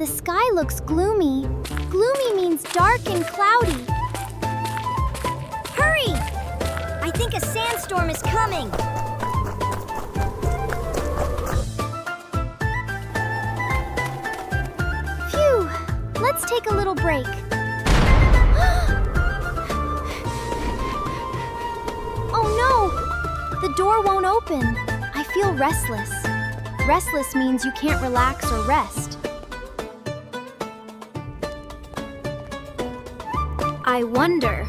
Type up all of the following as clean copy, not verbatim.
The sky looks gloomy. Gloomy means dark and cloudy. Hurry! I think a sandstorm is coming. Phew! Let's take a little break. Oh no! The door won't open. I feel restless. Restless means you can't relax or rest. I wonder.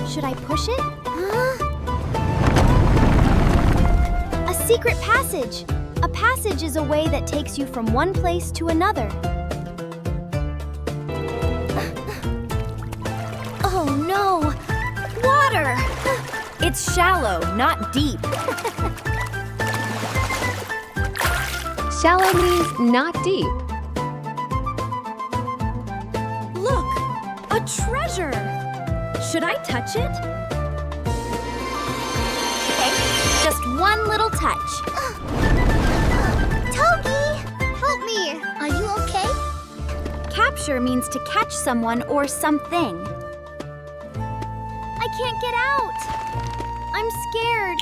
Should I push it? A secret passage! A passage is a way that takes you from one place to another. Oh no! Water! It's shallow, not deep. Shallow means not deep. Look, a treasure. Should I touch it? Okay, just one little touch. Togi! Help me! Are you okay? Capture means to catch someone or something. I can't get out. I'm scared.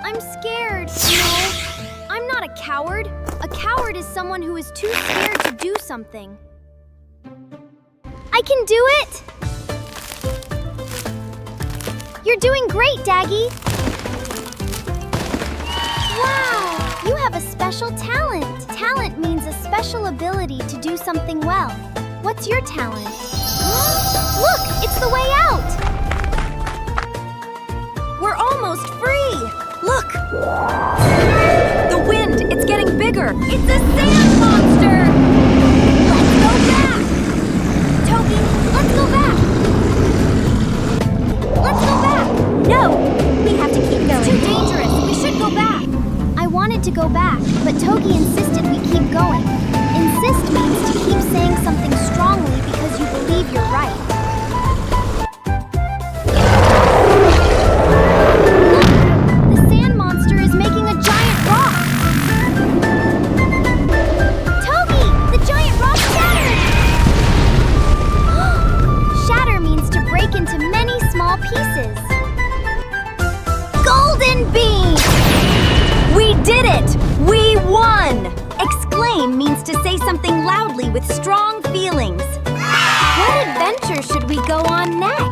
I'm scared. No, I'm not a coward. A coward is someone who is too scared to do something. I can do it! You're doing great, Dagi! Wow! You have a special talent! Talent means a special ability to do something well. What's your talent? Look! It's the way out! We're almost free! Look! The wind! It's getting bigger! It's a sand monster! Let's go back! Togi, let's go back! Let's go back! No! We have to keep going. It's too dangerous. We should go back. I wanted to go back, but Togi insisted we keep going. Insist means to keep saying something strongly because you believe you're right. Look! The sand monster is making a giant rock! Togi! The giant rock shattered! Shatter means to break into many small pieces. Golden beam! We did it! We won! Exclaim means to say something loudly with strong feelings. What adventure should we go on next?